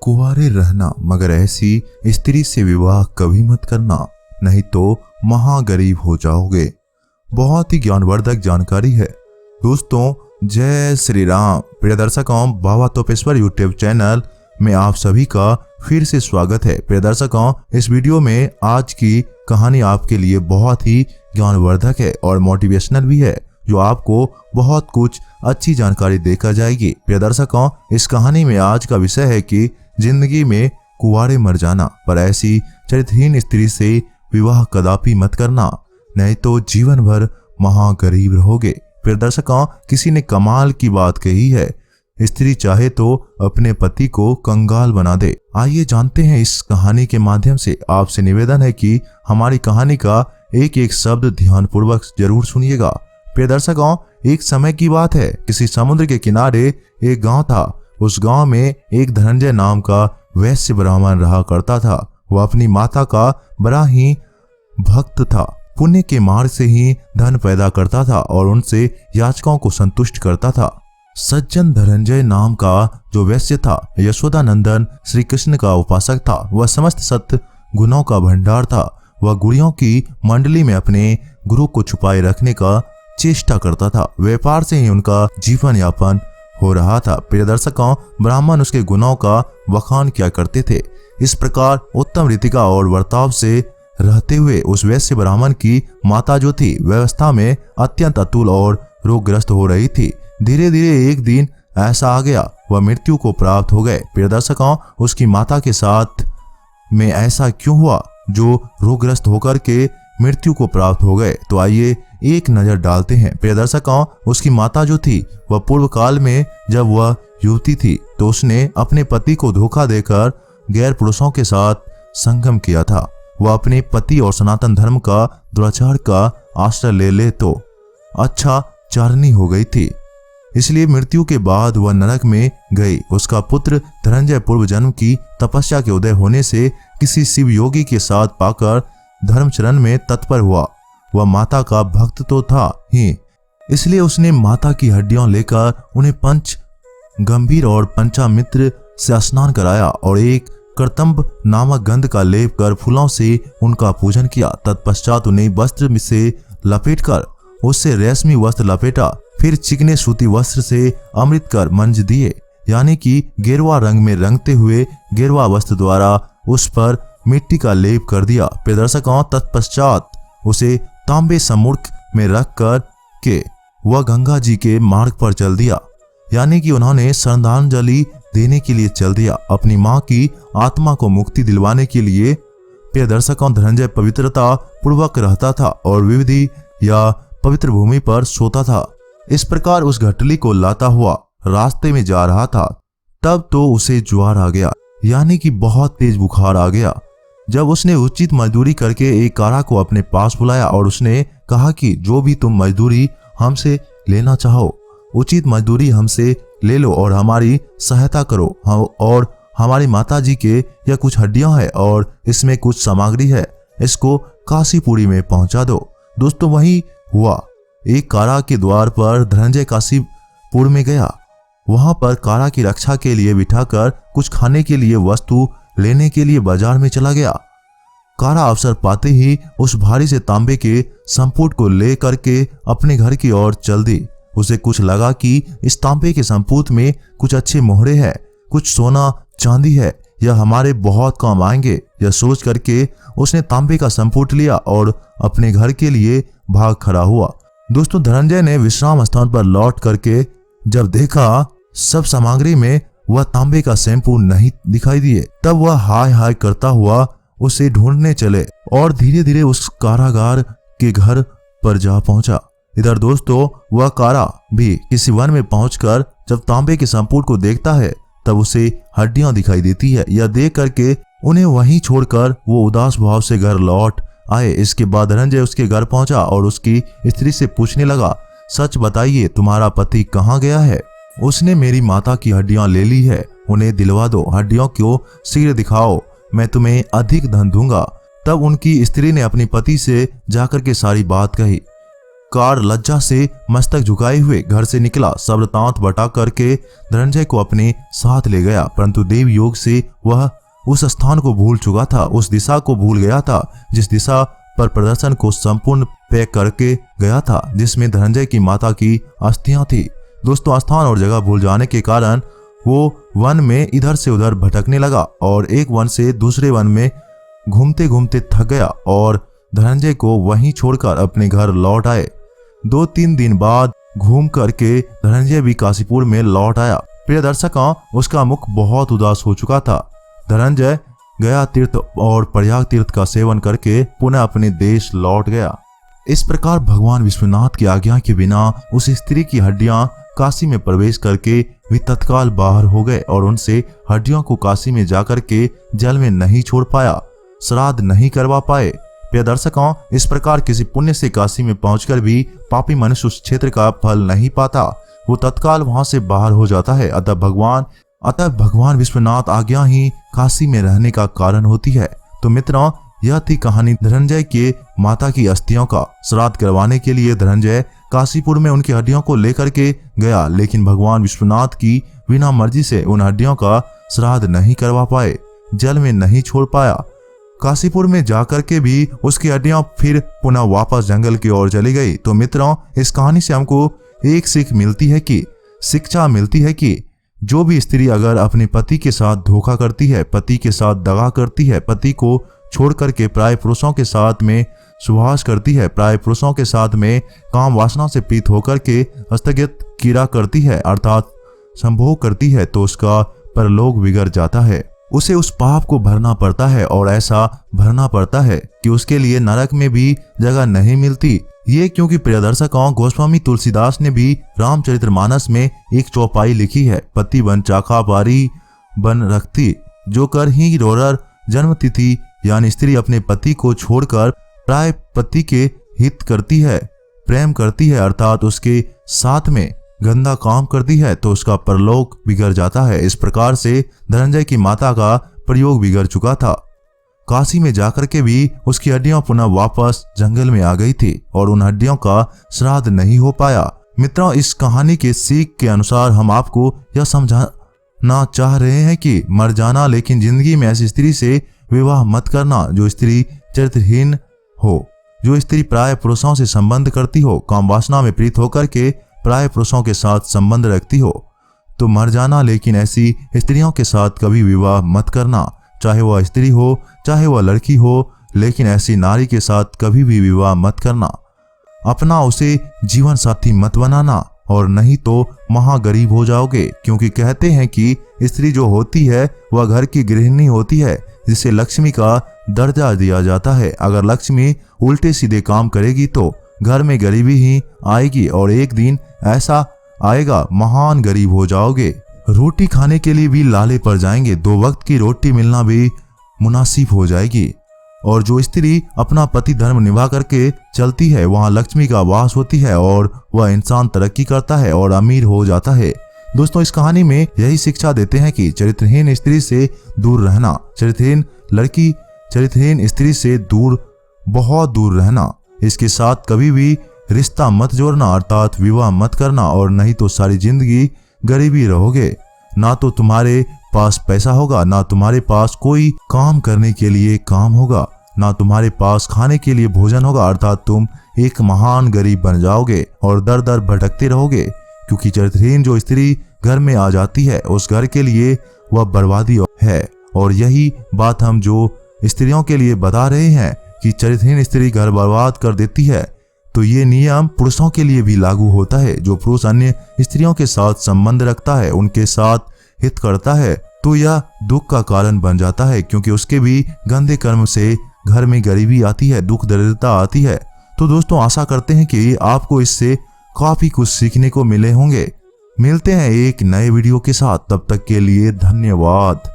कुंवारे रहना, मगर ऐसी स्त्री से विवाह कभी मत करना, नहीं तो महागरीब हो जाओगे। बहुत ही ज्ञानवर्धक जानकारी है। दोस्तों, जय श्री राम। प्रिय दर्शकों, बाबा तोपेश्वर यूट्यूब चैनल में आप सभी का फिर से स्वागत है। प्रिय दर्शकों, इस वीडियो में आज की कहानी आपके लिए बहुत ही ज्ञानवर्धक है और मोटिवेशनल भी है, जो आपको बहुत कुछ अच्छी जानकारी देकर जाएगी। प्रिय दर्शकों, इस कहानी में आज का विषय है कि जिंदगी में कुंवारे मर जाना, पर ऐसी चरित्रहीन स्त्री से विवाह कदापि मत करना, नहीं तो जीवन भर महागरीब रहोगे। प्रिय दर्शकों, किसी ने कमाल की बात कही है, स्त्री चाहे तो अपने पति को कंगाल बना दे। आइए जानते हैं इस कहानी के माध्यम से। आपसे निवेदन है कि हमारी कहानी का एक एक शब्द ध्यानपूर्वक जरूर सुनिएगा। प्रिय दर्शकों, एक समय की बात है, किसी समुद्र के किनारे एक गांव था। उस गांव में एक धनंजय नाम का वैश्य ब्राह्मण रहा करता था। वह अपनी माता का बड़ा ही भक्त था। पुण्य के मार्ग से ही धन पैदा करता था और उनसे याचकों को संतुष्ट करता था। सज्जन धनंजय नाम का जो वैश्य था, यशोदानंदन श्री कृष्ण का उपासक था। वह समस्त सत्य गुणों का भंडार था। वह गुरुओं की मंडली में अपने गुरु को छुपाए रखने का चेष्टा करता था। व्यापार से ही उनका जीवन यापन हो रहा था। प्रिय दर्शकों, ब्राह्मण उसके गुणों का बखान किया करते थे। इस प्रकार उत्तम रीतिका और वर्ताव से रहते हुए उस वैश्य ब्राह्मण की माता जो थी, व्यवस्था में अत्यंत अतुल और रोगग्रस्त हो रही थी। धीरे धीरे एक दिन ऐसा आ गया, वह मृत्यु को प्राप्त हो गए। प्रिय दर्शकों, उसकी माता के साथ में ऐसा क्यों हुआ जो रोगग्रस्त होकर के मृत्यु को प्राप्त हो गए? तो आइए एक नजर डालते हैं। प्रिय दर्शकों, उसकी माता जो थी, वह पूर्व काल में जब वह युवती थी तो उसने अपने पति को धोखा देकर गैर पुरुषों के साथ संगम किया था। वह अपने पति और सनातन धर्म का दुराचार का आश्रय ले तो अच्छा चारनी हो गई थी, इसलिए मृत्यु के बाद वह नरक में गई। उसका पुत्र धनंजय पूर्व जन्म की तपस्या के उदय होने से किसी शिव योगी के साथ पाकर धर्मचरण में तत्पर हुआ। वह माता का भक्त तो था ही, इसलिए उसने माता की हड्डियां लेकर उन्हें पंच गंभीर और पंचामित्र से स्नान कराया और एक करतंब नामक गंध का लेप कर फूलों से उनका पूजन किया। तत्पश्चात उन्हें वस्त्र से लपेटकर उससे रेशमी वस्त्र लपेटा, फिर चिकने सूती वस्त्र से अमृत कर मंज दिए, यानी कि गेरुआ रंग में रंगते हुए गेरुआ वस्त्र द्वारा उस पर मिट्टी का लेप कर दिया। प्रिय दर्शकों, तत्पश्चात उसे तांबे समुर्ख में रख कर के वह गंगा जी के मार्ग पर चल दिया, यानी कि उन्होंने श्रद्धांजलि देने के लिए चल दिया, अपनी मां की आत्मा को मुक्ति दिलवाने के लिए। प्रिय दर्शकों, धनंजय पवित्रता पूर्वक रहता था और विविधि या पवित्र भूमि पर सोता था। इस प्रकार उस घटली को लाता हुआ रास्ते में जा रहा था, तब तो उसे ज्वार आ गया, यानी कि बहुत तेज बुखार आ गया। जब उसने उचित मजदूरी करके एक कारा को अपने पास बुलाया और उसने कहा कि जो भी तुम मजदूरी हमसे लेना चाहो, उचित मजदूरी हमसे ले लो और हमारी सहायता करो। और हमारी माता जी के यह कुछ हड्डियां हैं और इसमें कुछ सामग्री है, इसको काशीपुरी में पहुंचा दो। दोस्तों, वही हुआ। एक कारा के द्वार पर धनंजय काशीपुर में गया। वहां पर कारा की रक्षा के लिए बिठाकर कुछ खाने के लिए वस्तु लेने के लिए बाजार में चला गया। कारा अवसर पाते ही उस भारी से तांबे के संपुट को ले करके अपने घर की ओर चल दी। उसे कुछ लगा कि इस तांबे के संपुट में कुछ अच्छे मोहरे हैं, कुछ सोना चांदी है, यह हमारे बहुत काम आएंगे। यह सोच करके उसने तांबे का संपुट लिया और अपने घर के लिए भाग खड़ा हुआ। दोस्तों, धनंजय ने विश्राम स्थान पर लौट करके जब देखा सब सामग्री में वह तांबे का शैम्पू नहीं दिखाई दिए, तब वह हाय हाय करता हुआ उसे ढूंढने चले और धीरे धीरे उस कारागार के घर पर जा पहुंचा। इधर दोस्तों, वह कारा भी किसी वन में पहुंचकर जब तांबे के संपुट को देखता है, तब उसे हड्डियां दिखाई देती है। यह देख करके उन्हें वहीं छोड़कर वो उदास भाव से घर लौट आए। इसके बाद धनंजय उसके घर पहुंचा और उसकी स्त्री से पूछने लगा, सच बताइए, तुम्हारा पति कहाँ गया है? उसने मेरी माता की हड्डियां ले ली है, उन्हें दिलवा दो, हड्डियों को शीघ्र दिखाओ, मैं तुम्हें अधिक धन दूंगा। तब उनकी स्त्री ने अपने पति से जाकर के सारी बात कही। कार लज्जा से मस्तक झुकाए हुए घर से निकला। सब्र तांत बटा करके धनंजय को अपने साथ ले गया, परंतु देव योग से वह उस स्थान को भूल चुका था, उस दिशा को भूल गया था जिस दिशा पर प्रदर्शन को संपूर्ण पैक करके गया था, जिसमें धनंजय की माता की अस्थियां थी। दोस्तों, स्थान और जगह भूल जाने के कारण वो वन में इधर से उधर भटकने लगा और एक वन से दूसरे वन में घूमते घूमते थक गया और धनंजय को वहीं छोड़कर अपने घर लौट आए। 2-3 दिन बाद घूम करके धनंजय भी काशीपुर में लौट आया। प्रिय दर्शकों, उसका मुख बहुत उदास हो चुका था। धनंजय गया तीर्थ और प्रयाग तीर्थ का सेवन करके पुनः अपने देश लौट गया। इस प्रकार भगवान विश्वनाथ की आज्ञा के बिना उस स्त्री की हड्डियां काशी में प्रवेश करके वे तत्काल बाहर हो गए और उनसे हड्डियों को काशी में जाकर के जल में नहीं छोड़ पाया, श्राद्ध नहीं करवा पाए। प्रिय दर्शकों, इस प्रकार किसी पुण्य से काशी में पहुंचकर भी पापी मनुष्य उस क्षेत्र का फल नहीं पाता, वो तत्काल वहां से बाहर हो जाता है। अतः भगवान विश्वनाथ आज्ञा ही काशी में रहने का कारण होती है। तो मित्रों, यह थी कहानी धनंजय के माता की अस्थियों का। श्राद्ध करवाने के लिए धनंजय काशीपुर में उनकी हड्डियों को लेकर के गया, लेकिन भगवान विश्वनाथ की बिना मर्जी से उन हड्डियों का श्राद्ध नहीं करवा पाए, जल में नहीं छोड़ पाया। काशीपुर में जाकर के भी उसकी हड्डियां फिर पुनः वापस जंगल की ओर चली गई। तो मित्रों, इस कहानी से हमको एक शिक्षा मिलती है कि जो भी स्त्री अगर अपने पति के साथ धोखा करती है, पति के साथ दगा करती है, पति को छोड़ करके प्राय पुरुषों के साथ में सुहास करती है, प्राय पुरुषों के साथ में काम वासना से पीत होकर के स्थगित कीड़ा करती है अर्थात संभोग करती है, तो उसका परलोक बिगड़ जाता है। उसे उस पाप को भरना पड़ता है और ऐसा भरना पड़ता है कि उसके लिए नरक में भी जगह नहीं मिलती। ये क्योंकि प्रिय दर्शकों, गोस्वामी तुलसीदास ने भी रामचरितमानस में एक चौपाई लिखी है, पति बन चाखा बारी बन रखती, जो कर ही रोरर जन्म तिथि, यानी स्त्री अपने पति को छोड़कर प्राय पति के हित करती है, प्रेम करती है अर्थात उसके साथ में गंदा काम करती है, तो उसका परलोक बिगड़ जाता है। इस प्रकार से धनंजय की माता का प्रयोग बिगड़ चुका था। काशी में जाकर के भी उसकी हड्डियां पुनः वापस जंगल में आ गई थी और उन हड्डियों का श्राद्ध नहीं हो पाया। मित्रों, इस कहानी के सीख के अनुसार हम आपको यह समझाना चाह रहे हैं कि मर जाना, लेकिन जिंदगी में ऐसी स्त्री से विवाह मत करना जो स्त्री चरित्रहीन हो, जो स्त्री प्राय पुरुषों से संबंध करती हो, काम वासना में प्रीत होकर के प्राय पुरुषों के साथ संबंध रखती हो, तो मर जाना, लेकिन ऐसी स्त्रियों के साथ कभी विवाह मत करना। चाहे वह स्त्री हो चाहे वह लड़की हो, लेकिन ऐसी नारी के साथ कभी भी विवाह मत करना। अपना उसे जीवन साथी मत बनाना और नहीं तो महागरीब हो जाओगे, क्योंकि कहते हैं कि स्त्री जो होती है वह घर की गृहिणी होती है, जिसे लक्ष्मी का दर्जा दिया जाता है। अगर लक्ष्मी उल्टे सीधे काम करेगी तो घर में गरीबी ही आएगी और एक दिन ऐसा आएगा महान गरीब हो जाओगे। रोटी खाने के लिए भी लाले पड़ जाएंगे, 2 वक्त की रोटी मिलना भी मुनासिब हो जाएगी। और जो स्त्री अपना पति धर्म निभा करके चलती है, वहां लक्ष्मी का वास होती है और वह इंसान तरक्की करता है और अमीर हो जाता है। दोस्तों, इस कहानी में यही शिक्षा देते हैं कि चरित्रहीन स्त्री से दूर रहना, चरित्रहीन लड़की चरित्रहीन स्त्री से बहुत दूर रहना, इसके साथ कभी भी रिश्ता मत जोड़ना अर्थात विवाह मत करना, और नहीं तो सारी जिंदगी गरीबी रहोगे। ना तो तुम्हारे पास पैसा होगा, ना तुम्हारे पास कोई काम करने के लिए काम होगा, ना तुम्हारे पास खाने के लिए भोजन होगा, अर्थात तुम एक महान गरीब बन जाओगे और दर दर भटकते रहोगे। क्योंकि चरित्रहीन जो स्त्री घर में आ जाती है उस घर के लिए वह बर्बादी है। और यही बात हम जो स्त्रियों के लिए बता रहे हैं कि चरित्रहीन स्त्री घर बर्बाद कर देती है, तो ये नियम पुरुषों के लिए भी लागू होता है। जो पुरुष अन्य स्त्रियों के साथ संबंध रखता है, उनके साथ हित करता है, तो यह दुख का कारण बन जाता है, क्योंकि उसके भी गंदे कर्म से घर में गरीबी आती है, दुख दरिद्रता आती है। तो दोस्तों, आशा करते हैं कि आपको इससे काफी कुछ सीखने को मिले होंगे। मिलते हैं एक नए वीडियो के साथ, तब तक के लिए धन्यवाद।